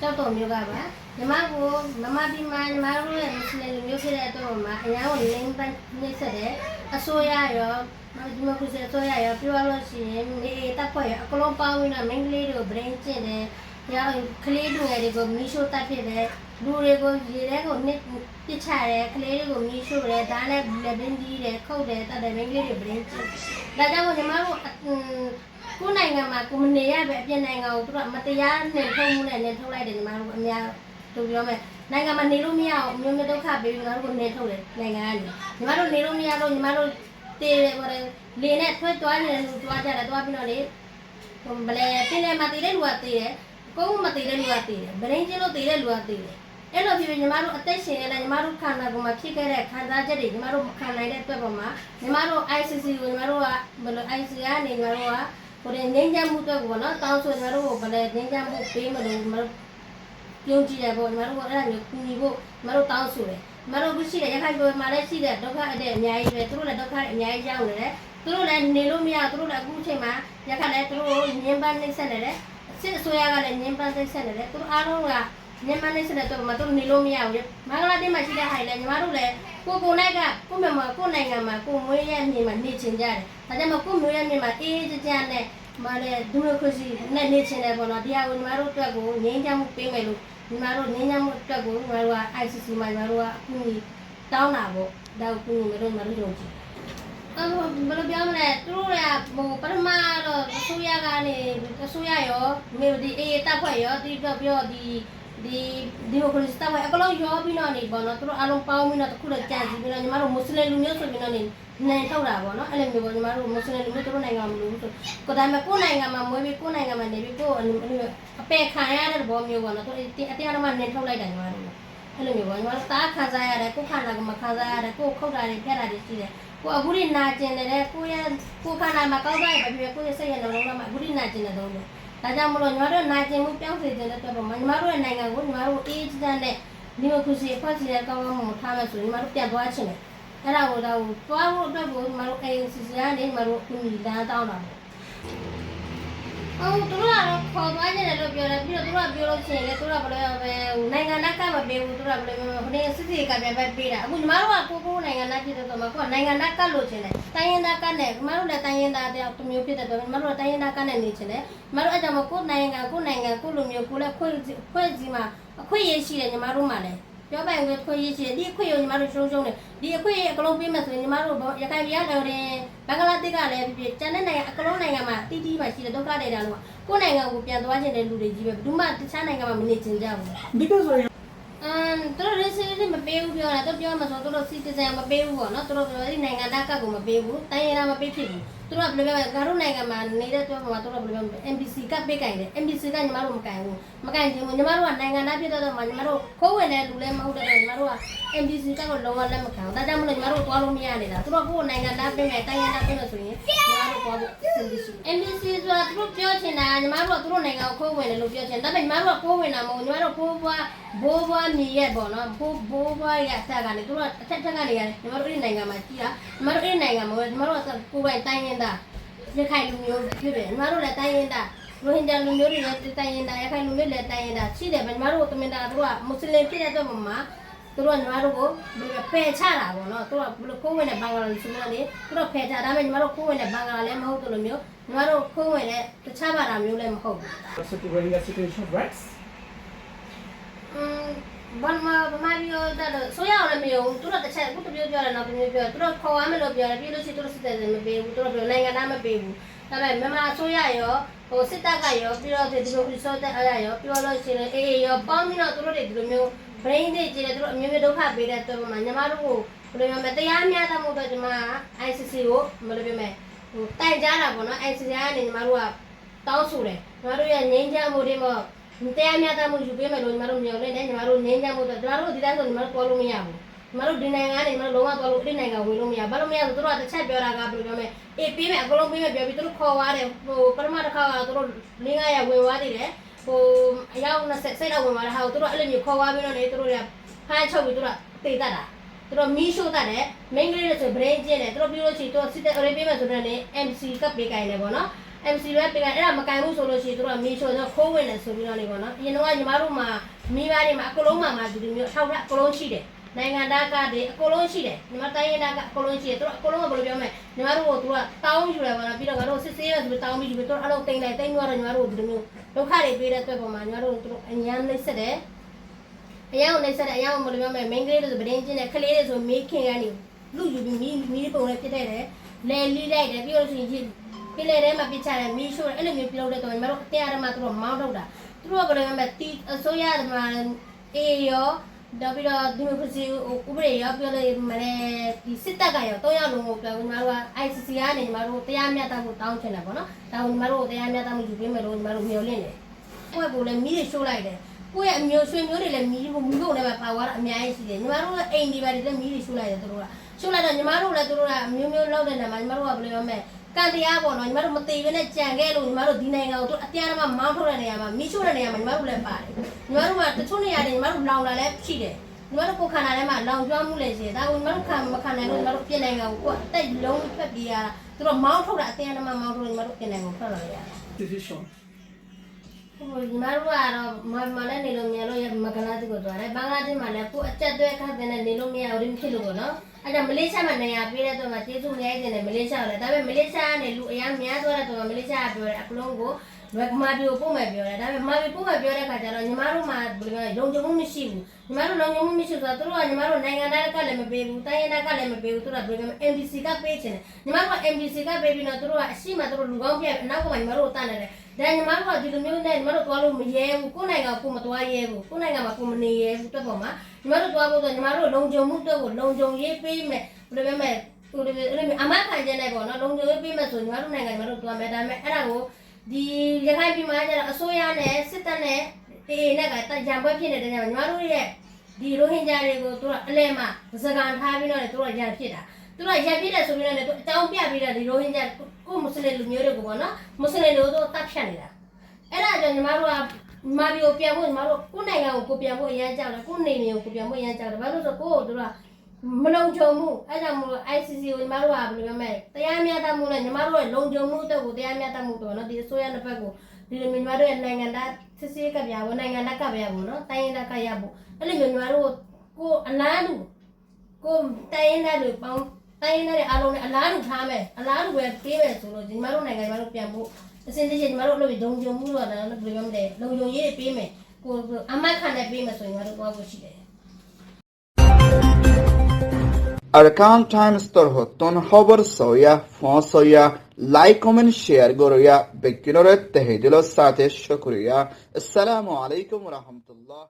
တော်တော်မျိုးကပါညီမကိုမမဒီမှာညီမတို့ရဲ့မွတ်စလင်လူမျိုးဖြစ်တဲ့အတွက်မှာအများကိုလိမ့်ပိုင်းနှိမ့်ဆက်တဲ့အစိုးရရောဒီမိုကရေစီအစိုးရရောပြောလို့ရှိရင်နေတပ်ဖွဲ့ရောအကလုံးပေါင်းပြီးတော့မိန်းကလေးတွေကို brain ကျင့်တယ်။ရောကလေးတွေတွေကိုမီးရှို့တတ်ဖြစ်တယ်။လူတွေကိုရေထဲကိုနှစ်ပစ်ချတယ်ကလေးတွေကိုမီးရှို့တယ်ဒါနဲ့လက်ပင်ကြီးတယ်ခုတ်တယ်တတ်တယ်မိန်းကလေးတွေ brain ကျင့်။ဒါကြောင့်ညီမတို့ကိုယ်နိုင်ငံမှာကိုမနေရပဲအပြင်နိုင်ငံကိုသူတို့မတရားနဲ့ထုံမှုနဲ့နေထုတ်လိုက်တယ်ညီမတို့အများတို့ပြောမယ်နိုင်ငံမှာနေလို့မရအောင်အမျိုးမျိုးဒုက္ခပေးပြီးငါတို့ကိုနေထုတ်တယ်နိုင်ငံကနေညီမတို့နေလို့မရတော့ညီမတို့တေးတယ်ဟိုလေနဲ့ထွဲသွားနေတယ်လို့သွားကြတယ်သွားပြီးတော့လေဟိုဘလဲတင်းထဲမှာတည်တဲ့လူကတည်တယ်ကိုယ်မတည်တဲ့လူကတည်တယ်ဗရင်းချင်းလို့တည်တဲ့လူကတည်တယ်အဲ့လိုဖြစ်ပြီးညီမတို့အသက်ရှင်နေတဲ့ညီမတို့ခန္ဓာကိုယ်မှာဖြစ်ခဲ့တဲ့ခံစားချက်တွေညီမတို့မခံနိုင်တဲ့အတွက်ပေါ်မှာညီမတို့ ICC ကိုညီမတို့ကဘယ်လို ICC ကနေညီမတို့ကဟိုငင်းချမ်းမှုအတွက်ကိုနော်တောင်းဆိုညီမတို့ကိုဘယ်လဲငင်းချမ်းမှုပေးမလို့ညီမတို့ပြုံးကြည့်တယ်ပေါ့ညီမတို့ကအဲ့ဒါမျိုးကူညီဖို့ညီမတို့တောင်းဆိုတယ်ညီမတို့ခုရှိတဲ့ရခိုင်ပြည်မှာလည်းရှိတဲ့ဒုက္ခအတဲ့အများကြီးပဲသူတို့လည်းဒုက္ခအများကြီးရောက်နေတယ်သူတို့လည်းနေလို့မရသူတို့လည်းအခုချိန်မှာရခိုင်လည်းသူတို့ညင်ပန်းနှိမ့်ဆက်နေတယ်စစ်အစိုးရကလည်းညင်ပန်းနှိမ့်ဆက်နေတယ်သူတို့အားလုံးကညင်ပန်းနှိမ့်ဆက်တဲ့တော့မှသူတို့နေလို့မရဘူးမင်္ဂလာတင်မှာရှိတဲ့ဟာလည်းညီမတို့လည်းကိုနိုင်ကကိုမြန်မာကိုနိုင်ငံမှာကိုမွေးရမြေမှာနေချင်ကြတယ်ဒါကြောင့်မို့ကိုမွေးရမြေမှာအေးအေးချမ်းနဲ့မလည်းဒီမိုကရေစီနဲ့နေချင်တယ်ပေါ့နော်တရားဝင်ညီမတို့အတွက်ကိုငြိမ်းချမ်းမှုပေးမယ်လို့ညီမတို့ငြိမ်းချမ်းမှုအတွက်ကိုညီမတို့က ICC မှာညီမတို့ကအကူအညီတောင်းတာပေါ့ဒါကိုကူညီမယ်လို့ညီမတို့ယုံကြည်ဘယ်လိုပြောမလဲသူတို့ကဟိုပထမတော့အစိုးရကနေအစိုးရရောမြို့ဒီအေးတပ်ဖွဲ့ရောဒီတော့ပြောဒီမိုကရေစီတပ်ဖွဲ့အကလုံးရောပြီးတော့နေပေါ့နော်သူတို့အားလုံးပေါင်းပြီးတော့တခုတော့ကြံစီပြီးတော့ညီမတို့မွတ်စလင်လူမျိုးဆိုပြီးတော့နေထုတ်တာပေါ့နော်အဲ့လိုမျိုးပေါ့ညီမတို့မွတ်စလင်လူမျိုးတို့နိုင်ငံမှာမလို့ဆိုကိုဒါပေမဲ့ကိုနိုင်ငံမှာမွေးပြီးကိုနိုင်ငံမှာနေပြီးကိုအပယ်ခံရတဲ့ဘောမျိုးပေါ့နော်သူအတရားတော်မှာနေထုတ်လိုက်တာညီမတို့အဲ့လိုမျိုးပေါ့ညီမတို့သားခံစားရတယ်ကိုခန္ဓာကိုမခံစားရတယ်ကိုခုတ်တာတွေပြတ်တာတွေရှိတယ်ကိုအခုဒီနာကျင်တယ်ကိုခန္ဓာမှာကောက်သွားရပြီကိုရဲ့စိတ်ရဲ့နှလုံးသားမှာအခုဒီနာကျင်တဲ့တော့ဒါကြောင့်မလို့ညီမတို့နာကျင်မှုပြောင်းစေတဲ့အတွက်ပေါ့ညီမတို့ရဲ့နိုင်ငံကိုညီမတို့အေးချမ်းတဲ့ဒီမိုကရေစီအဖွဲ့အစည်းရဲ့ကောင်းကောင်းမှုထားမယ်ဆိုရင်ညီမတို့ပြန်သွားချင်တယ်အဲ့ဒါကိုတော့သွားဖို့အတွက်ကိုညီမတို့ ACC ကနေညီမတို့အကူအညီလမ်းတောင်းတာပေါ့သူတို့ကတော့ခေါ်သွားကြတယ်လို့ပြောတယ်ပြီးတော့သူတို့ကပြောလို့ရှိရင်လေသူတို့ကဘယ်လိုပဲနိုင်ငံသားကမပေးဘူးသူတို့ကဘယ်လိုဟိုနေစစ်စစ်ကပြန်ပဲပေးတာအခုညီမတို့ကကိုနိုင်ငံသားဖြစ်တဲ့တော့မှကိုကနိုင်ငံသားကတ်လို့ချင်တယ်တိုင်းရင်းသားကတ်နဲ့ညီမတို့လည်းတိုင်းရင်းသားတယောက်တစ်မျိုးဖြစ်တဲ့တော့ညီမတို့ကတိုင်းရင်းသားကတ်နဲ့နေချင်တယ်ညီမတို့အဲ့ကြောင့်ကိုနိုင်ငံကိုလူမျိုးကိုလည်းခွဲစီမှာအခွင့်အရေးရှိတယ်ညီမတို့မှလည်းပြောပိုင်ခွင့်ခွင့်ရရှိတယ်ဒီအခွင့်အရေးညီမတို့ရှုံးတယ်ဒီအခွင့်အရေးအကလုံးပေးမယ်ဆိုရင်ညီမတို့ရခိုင်ပြည်တော်ရင်ဘင်္ဂလားဒေ့ရှ်ကလည်းဖြစ်ကျန်တဲ့နိုင်ငံအကလုံးနိုင်ငံမှာတီးတီးမှရှိတဲ့ဒုက္ခတွေတာလို့ကိုယ်နိုင်ငံကိုပြန်သွားခြင်းတဲ့လူတွေကြီးပဲဘယ်သူမှတခြားနိုင်ငံမှာမနေချင်ကြဘူး Because of သူတို့ residency မပေးဘူးပြောတာသူပြောမှဆိုသူတို့ citizen မပေးဘူးပေါ့နော်သူတို့ပြောဒီနိုင်ငံသားကတ်ကိုမပေးဘူးတိုင်းရင်းသားမပေးဖြစ်ဘူးသူတို့ကဘယ်လိုပြောငါတို့နိုင်ငံမှာနေတဲ့ပြောမှာသူတို့ဘယ်လိုပြော MBC ကတ်ပေးကြတယ် MBC ကညီမတို့မကင်ဘူးမကင်ချင်ဘူးညီမတို့ကနိုင်ငံသားဖြစ်တော့ညီမတို့ခိုးဝင်တဲ့လူလည်းမဟုတ်တဲ့ညီမတို့က MBC ကတ်ကိုလုံးဝလက်မခံဘူးဒါကြောင့်မလို့ညီမတို့သွားလို့မရနေတာသူတို့ကိုနိုင်ငံသားပေးမယ်တိုင်းရင်းသားပေးမယ်ဆိုရင်ညီမတို့သွားဖို့ MBC ဆိုတာသူတို့ပြောချင်တာညီမတို့ကသူတို့နိုင်ငံကိုခိုးဝင်တယ်လို့ပြောချင်ဒါပေမဲ့ညီမတို့ကခိုးဝင်တာမဟုတ်ညီမတို့ဘိုးဘွားမြေရဲ့ပေါ့နော်ဘိုးဘွားရဲ့အဆက်ကနေသူတို့အထက်ထက်ကနေရတယ်ညီမတို့ဒီနိုင်ငံမှာကြီးတာညီမတို့ဒီနိုင်ငံမှာညီမတို့ကကိုယ်ပိုင်တိုင်းရင်းသားရခိုင်လူမျိုးဖြစ်တယ်ညီမတို့လည်းတိုင်းရင်းသားရိုဟင်ဂျာလူမျိုးတွေလည်းတိုင်းရင်းသားရခိုင်လူမျိုးလည်းတိုင်းရင်းသားရှိတယ်ညီမတို့ကတမင်တာသူတို့ကမွတ်စလင်ဖြစ်တဲ့အတွက်မှာသူတို့ကညီမတို့ကိုပယ်ချတာပေါ့နော်သူတို့ကဘလို့ခိုးဝင်တဲ့ဘင်္ဂလားလူမျိုးတွေသူတို့ဖယ်ချဒါပေမဲ့ညီမတို့ခိုးဝင်တဲ့ဘင်္ဂလားလည်းမဟုတ်တယ်လို့မျိုးညီမတို့ခိုးဝင်တဲ့တခြားဘာသာမျိုးလည်းမဟုတ်ဘူး situation of rights ဘာမှပြောတာဆိုရအောင်လည်းမယုံသူတို့တစ်ချက်အခုတပြောတယ်နောက်တမျိုးပြောသူတို့ခေါ်ရမယ်လို့ပြောတယ်ပြီးလို့ရှိရင်သူတို့စစ်တယ်မပေးဘူးသူတို့ပြောနိုင်ငံသားမပေးဘူးဒါပေမဲ့မြန်မာအစိုးရရောဟိုစစ်တပ်ကရောပြီးတော့ဒီလိုရီဆော့တက်အားရရောပြောလို့ရှိရင်အေးရောပေါင်းပြီးတော့သူတို့တွေဒီလိုမျိုး brain တွေကြည့်တယ်သူတို့အမျိုးမျိုးဒုက္ခပေးတဲ့အတွက်မှာညီမတို့ကိုဘယ်လိုမျိုးတရားမျှတမှုတော့ဒီမှာ ICC ကိုဘယ်လိုပြောမလဲဟိုတိုင်ကြတာပေါ့နော် ICC ကနေညီမတို့ကတောင်းဆိုတယ်ညီမတို့ရဲ့ငြိမ်းချမ်းမှုတွေမှာတရားမျှတမှုယူပေးမယ်လို့ညီမတို့မျှော်လင့်တယ်ညီမတို့ငြိမ်းချမ်းမှုတော့ညီမတို့ဒီတိုင်းဆိုညီမတို့ပေါ်လို့မရဘူးညီမတို့ဒီနိုင်ငံကနေညီမတို့လုံးဝပေါ်လို့ဒီနိုင်ငံဝင်လို့မရဘာလို့မရဆိုသူတို့ကတစ်ချက်ပြောတာကဘယ်လိုပြောမလဲအေးပေးမယ်အကုန်လုံးပေးမယ်ပြောပြီးသူတို့ခေါ်သွားတယ်ဟိုပထမတစ်ခါကသူတို့၄-၅ရက်ဝင်သွားသေးတယ်ဟိုအယောက်20စိတ်တော့ဝင်သွားတာဟာသူတို့အဲ့လိုမျိုးခေါ်သွားပြီးတော့နေသူတို့ကဖမ်းချုပ်ပြီးသူတို့တေးတတ်တာသူတို့မီးရှို့တတ်တယ်မိန်းကလေးတွေဆို brain ကျင်းတယ်သူတို့ပြီးလို့ရှိရင်သူစစ်တဲ့ array ပေးမယ်ဆိုတော့နေ MC ကပ်ပေးကြတယ်ပေါ့နော် MC ပဲပြင်အဲ့ဒါမကန်ဘူးဆိုလို့ရှိရင်တို့ကမီးချိုတော့ခိုးဝင်တယ်ဆိုပြီးတော့နေပေါ့နော်အရင်တော့ညီမတို့မှာမိဘတွေမှာအကလုံးမှာဒီလိုမျိုးထောက်ရအကလုံးရှိတယ်နိုင်ငံသားကတည်းအကလုံးရှိတယ်ညီမတိုင်းရတာကအကလုံးရှိတယ်တို့အကလုံးကဘယ်လိုပြောမလဲညီမတို့ကတို့ကတောင်းယူတယ်ပေါ့နော်ပြီးတော့ငါတို့စစ်ဆေးရဆိုပြီးတောင်းပြီးတို့အဲ့လိုတိန်လိုက်တိန်သွားတော့ညီမတို့ဒီလိုမျိုးဒုက္ခတွေပေးတဲ့အတွက်ပေါ်မှာညီမတို့တို့အញ្ញမ်းနှိမ့်ဆက်တယ်အယောင်နှိမ့်ဆက်တယ်အယောင်ဘယ်လိုပြောမလဲမိန်းကလေးတွေဆိုပဒင်းချင်းနဲ့ခလေးတွေဆိုမေးခင်ကနေလူယူပြီးမီးပုံနဲ့ဖြစ်တဲ့တယ်လဲလီးလိုက်တယ်ပြီးတော့ဆိုရင်ပြလေထဲမှာပြချတယ်မီးရှို့တယ်အဲ့လိုမျိုးပြုလုပ်တဲ့တော့ညီမတို့အတရားဓမ္မတို့မောင်းထုတ်တာတို့ကဘယ်လိုလဲတီအစိုးရဓမ္မအေရောတော့ပြီးတော့ဒီမိုကရေစီဥပဒေရောပြောလို့မလဲဒီစစ်တပ်ကရော၃ယောက်လုံးကိုပြောညီမတို့က ICC ကနေညီမတို့တရားမျှတမှုတောင်းချင်တယ်ပေါ့နော်ဒါကိုညီမတို့တရားမျှတမှုယူပေးမယ်လို့ညီမတို့မျှော်လင့်တယ်ကိုယ့်ကိုလည်းမီးတွေရှို့လိုက်တယ်ကိုယ့်ရဲ့အမျိုးဆွေမျိုးတွေလည်းမီးကုန်နဲ့ပါသွားတာအများကြီးရှိတယ်ညီမတို့အိမ်ဒီပါတွေလည်းမီးတွေရှို့လိုက်တယ်တို့ကရှို့လိုက်တော့ညီမတို့လည်းတို့ကအမျိုးမျိုးလောက်တဲ့နေမှာညီမတို့ကဘယ်လိုပြောမလဲကံတရားပေါ့နော်ညီမတို့မသိဘဲနဲ့ကြံခဲ့လို့ညီမတို့ဒီနိုင်ငံကိုတို့အတရားဓမ္မမောင်းထုတ်တဲ့နေရာမှာမီးရှို့တဲ့နေရာမှာညီမတို့လည်းပါတယ်ညီမတို့ကတချို့နေရာတွေညီမတို့လောင်လာလည်းရှိတယ်ညီမတို့ကိုခန္ဓာထဲမှာလောင်ကျွမ်းမှုလည်းရှိတယ်ဒါကိုညီမတို့ခံမခံနိုင်လို့ညီမတို့ပြင်နိုင်ငံကိုအတိတ်လုံးဖက်ပြီးရတာတို့မောင်းထုတ်တာအတရားဓမ္မမောင်းထုတ်ညီမတို့ပြင်နိုင်ငံကိုဖက်လာရတာ decision ဟိုညီမတို့ကတော့မလည်းနေလို့မြန်လို့ရမကလာတိကိုသွားတယ်ဘင်္ဂလားဒေ့ရှ်မှာလည်းကိုအကျက်သွဲခတ်တဲ့နေလို့မရဘူးဖြစ်လို့ပေါ့နော်အဲ့ဒါမလေးရှားမှာနေရာပေးတဲ့တော့မှကျေးဇူးများနေတယ်မလေးရှားလည်းဒါပေမဲ့မလေးရှားကနေလူအများများသွားတဲ့တော့မလေးရှားကပြောတယ်အကလုံးကိုမာဘီကိုပို့မယ်ပြောတယ်ဒါပေမဲ့မာဘီပို့မယ်ပြောတဲ့ခါကျတော့ညီမတို့မှာဘယ်လိုလဲလုံခြုံမှုမရှိဘူးညီမတို့လုံခြုံမှုမရှိဆိုတော့တို့ကညီမတို့နိုင်ငံသားကလည်းမပေးဘူးတိုင်းရင်းသားကလည်းမပေးဘူးတို့ကဘယ်လိုလဲ MBC ကပေးချင်တယ်ညီမတို့က MBC ကပေးပြီးတော့တို့ကအရှိမတို့လူကောင်းပြအနောက်ကမှညီမတို့တန်းနေတယ်ဒါညီမတို့ကဒီလိုမျိုးနဲ့ညီမတို့သွားလို့မရဲဘူးကိုယ်နိုင်ငံကိုမသွားရဲဘူးကိုယ်နိုင်ငံမှာကိုမနေရဲဘူးတက်ပေါ်မှာညီမတို့သွားဖို့ဆိုညီမတို့လုံခြုံမှုတော့ကိုလုံခြုံရေးပေးမယ်ဘယ်လိုပဲမဲ့ဟိုလိုအမခံကျတဲ့ပေါ့နော်လုံခြုံရေးပေးမယ်ဆိုညီမတို့နိုင်ငံညီမတို့သွားမယ်ဒါပေမဲ့အဲ့ဒါကိုဒီရခိုင်ပြည်မှာကျတော့အစိုးရနဲ့စစ်တပ်နဲ့အေအေနဲ့ကကြံပွဲဖြစ်နေတဲ့ညမှာညီမတို့ရဲ့ဒီရိုဟင်ဂျာတွေကိုတို့ကအလဲမှာစကားထားပြီးတော့တို့ကရန်ဖြစ်တာတို့ကရန်ဖြစ်တယ်ဆိုပြီးတော့လည်းတို့အကြောင်းပြပြီးတော့ဒီရိုဟင်ဂျာကိုမွတ်စလင်လူမျိုးတွေကိုပေါ့နော်မွတ်စလင်တို့တို့တပ်ဖြတ်နေတာအဲ့ဒါကြောင့်ညီမတို့ကမာဘီကိုပြန်ဖို့ညီမတို့ကိုယ်နိုင်ငံကိုကိုပြန်ဖို့အရန်ကြောက်တယ်ကိုယ်နေမျိုးကိုပြန်ဖို့အရန်ကြောက်တယ်ဘာလို့ဆိုကိုယ်တို့ကမလုံခြုံမှုအဲ့ကြောင့်မို့ ICC ကိုညီမတို့ကဘယ်လိုပြောမလဲတရားမျှတမှုနဲ့ညီမတို့ရဲ့လုံခြုံမှုအတွက်ကိုတရားမျှတမှုတော့နော်ဒီအစိုးရတစ်ဖက်ကိုဒီလိုညီမတို့ရဲ့နိုင်ငံသားစစ်ဆေးကပြဖို့နိုင်ငံသားကပြဖို့နော်တိုင်းရင်းသားကရဖို့အဲ့လိုမျိုးညီမတို့ကိုအလားတူကိုတိုင်းရင်းသားတွေပေါင်းတိုင်းရင်းသားတွေအားလုံးနဲ့အလားတူထားမယ်အလားတူပဲပေးမယ်ဆိုလို့ညီမတို့နိုင်ငံညီမတို့ပြန်ဖို့အစင်းစစ်ညီမတို့အဲ့လိုလုံခြုံမှုတော့လည်းဘယ်လိုပြောမလဲလုံခြုံရေးပေးမယ်ကိုအမတ်ခံနဲ့ပေးမယ်ဆိုရင်ညီမတို့သွားဖို့ရှိတယ်Arkan Times tor hoton hobar soya fon soya like comment share goroya bekinore tehidilo sate shukriya assalamu alaikum wa rahmatullah